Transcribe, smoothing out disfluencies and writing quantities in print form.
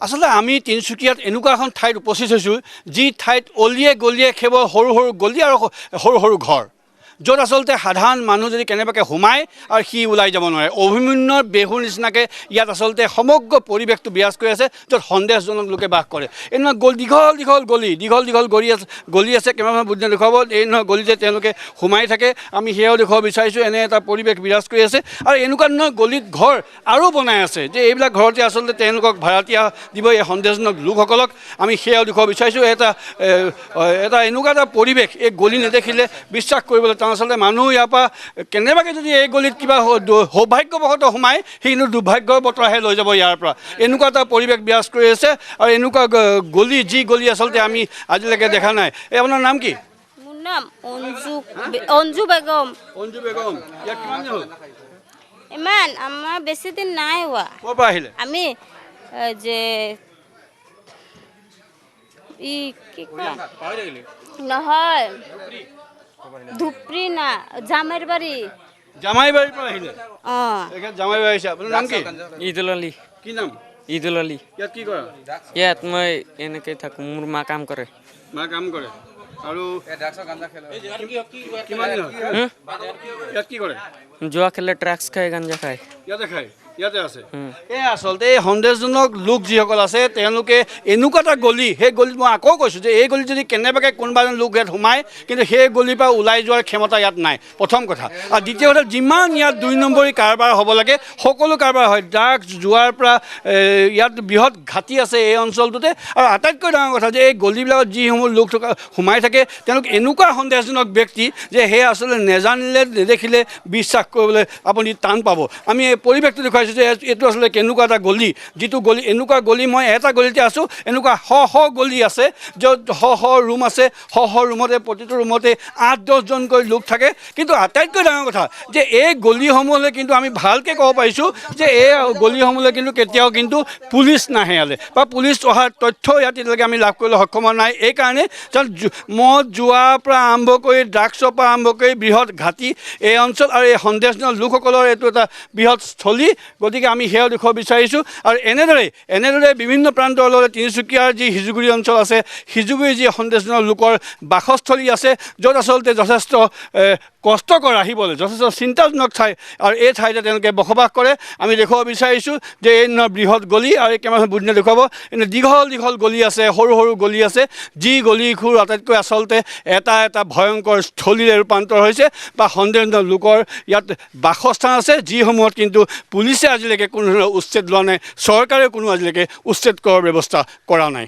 আচলতে আমি তিনিচুকীয়াত এনেকুৱা এখন ঠাইত উপস্থিত হৈছোঁ যি ঠাইত অলিয়ে গলিয়ে কেৱল সৰু সৰু গলি আৰু সৰু সৰু ঘৰ য'ত আচলতে সাধাৰণ মানুহ যদি কেনেবাকৈ সোমায় আৰু সি ওলাই যাব নোৱাৰে অভিমন্যুৰ বেহুৰ নিচিনাকৈ ইয়াত আচলতে সমগ্ৰ পৰিৱেশটো বিৰাজ কৰি আছে য'ত সন্দেহজনক লোকে বাস কৰে এনেকুৱা দীঘল দীঘল গলি আছে কেমেৰামেন বুদ্ধি দেখুৱাব এই নহয় গলিতে তেওঁলোকে সোমাই থাকে আমি সেয়াও দেখুৱাব বিচাৰিছোঁ এনে এটা পৰিৱেশ বিৰাজ কৰি আছে আৰু এনেকুৱা ধৰণৰ গলিত ঘৰ আৰু বনাই আছে যে এইবিলাক ঘৰতে আচলতে তেওঁলোকক ভাড়াতীয়া দিব এই সন্দেহজনক লোকসকলক আমি সেয়াও দেখুৱাব বিচাৰিছোঁ এটা এনেকুৱা এটা পৰিৱেশ এই গলি নেদেখিলে বিশ্বাস কৰিবলৈ আচলতে মানুহ ইয়াৰ পৰা কেনেবাকৈ যদি এই গলিত কিবা সৌভাগ্যবশতঃ সোমায় সি কিন্তু দুৰ্ভাগ্যৰ বতৰাহে লৈ যাব ইয়াৰ পৰা এনেকুৱা এটা পৰিৱেশ বিৰাজ কৰি আছে আৰু এনেকুৱা গলি আচলতে আমি আজিলৈকে দেখা নাই এই আপোনাৰ নাম কি মোৰ নাম অঞ্জু বেগম ইয়াত কিমান দিন হ'ল ইমান আমাৰ বেছি দিন নাই হোৱা ক'ৰ পৰা আহিলে আমি যে ই কি নহয় ধুপ্ৰী না জামাইবাৰী পৰা আহিলে অঁ জামাইবাৰী আহিছে আপোনাৰ নাম কি ঈদুল আলী কি নাম ঈদুল আলী ইয়াত কি কৰা ইয়াত মই এনেকৈ থাকোঁ মোৰ মা কাম কৰে মা কাম কৰে আৰু কিমান দিন হ'ল ইয়াত কি কৰে জুৱা খেলে ড্ৰাগছ খায় গাঞ্জা খায় ইয়াতে খায় ইয়াতে আছে এই আচলতে এই সন্দেহজনক লোক যিসকল আছে তেওঁলোকে এনেকুৱা এটা গলি সেই গলিত মই আকৌ কৈছোঁ যে এই গলিত যদি কেনেবাকৈ কোনোবা এজন লোক ইয়াত সোমায় কিন্তু সেই গলিৰ পৰা ওলাই যোৱাৰ ক্ষমতা ইয়াত নাই প্ৰথম কথা আৰু দ্বিতীয় কথা যিমান ইয়াত 2 নম্বৰী কাৰবাৰ হ'ব লাগে সকলো কাৰবাৰ হয় ড্ৰাগছ যোৱাৰ পৰা ইয়াত বৃহৎ ঘাটি আছে এই অঞ্চলটোতে আৰু আটাইতকৈ ডাঙৰ কথা যে এই গলিবিলাকত যিসমূহ লোক সোমাই থাকে তেওঁলোক এনেকুৱা সন্দেহজনক ব্যক্তি যে সেই আচলতে নেজানিলে নেদেখিলে বিশ্বাস কৰিবলৈ আপুনি টান পাব আমি এই পৰিৱেশটো দেখুৱাই যে এইটো আচলতে কেনেকুৱা এটা গলি যিটো গলি এনেকুৱা গলি মই এটা গলিতে আছোঁ এনেকুৱা শ গলি আছে য'ত শ ৰুম আছে শ ৰুমতে প্ৰতিটো ৰুমতে 8-10জনকৈ লোক থাকে কিন্তু আটাইতকৈ ডাঙৰ কথা যে এই গলিসমূহলৈ কিন্তু আমি ভালকৈ ক'ব পাৰিছোঁ যে এই গলিসমূহলৈ কিন্তু কেতিয়াও কিন্তু পুলিচ নাহে ইয়ালৈ বা পুলিচ অহাৰ তথ্য ইয়াত এতিয়ালৈকে আমি লাভ কৰিবলৈ সক্ষম নাই এইকাৰণে যেন মদ জোৱাৰ পৰা আৰম্ভ কৰি ড্ৰাগছৰ পৰা আৰম্ভ কৰি বৃহৎ ঘাটি এই অঞ্চল আৰু এই সন্দেহজনক লোকসকলৰ এইটো এটা বৃহৎ স্থলী গতিকে আমি সেয়াও দেখুৱাব বিচাৰিছোঁ আৰু এনেদৰে বিভিন্ন প্ৰান্তৰ লগতে তিনিচুকীয়াৰ যি সিজুগুৰি অঞ্চল আছে সিজুগুৰিৰ যি সন্দেহজনক লোকৰ বাসস্থলী আছে য'ত আচলতে যথেষ্ট কষ্টকৰ আহিবলৈ যথেষ্ট চিন্তাজনক ঠাই আৰু এই ঠাইতে তেওঁলোকে বসবাস কৰে আমি দেখুৱাব বিচাৰিছোঁ যে এই বৃহৎ গলি আৰু এই কেমেৰা বুদ্ধিনে দেখুৱাব এনে দীঘল গলি আছে সৰু গলি আছে যি গলিবোৰ আটাইতকৈ আচলতে এটা ভয়ংকৰ স্থলীৰে ৰূপান্তৰ হৈছে বা সন্দেহজনক লোকৰ ইয়াত বাসস্থান আছে যিসমূহত কিন্তু পুলিচে আজিলৈকে কোনো ধৰণৰ উচ্ছেদ লোৱা নাই চৰকাৰেও কোনো আজিলৈকে উচ্ছেদ কৰাৰ ব্যৱস্থা কৰা নাই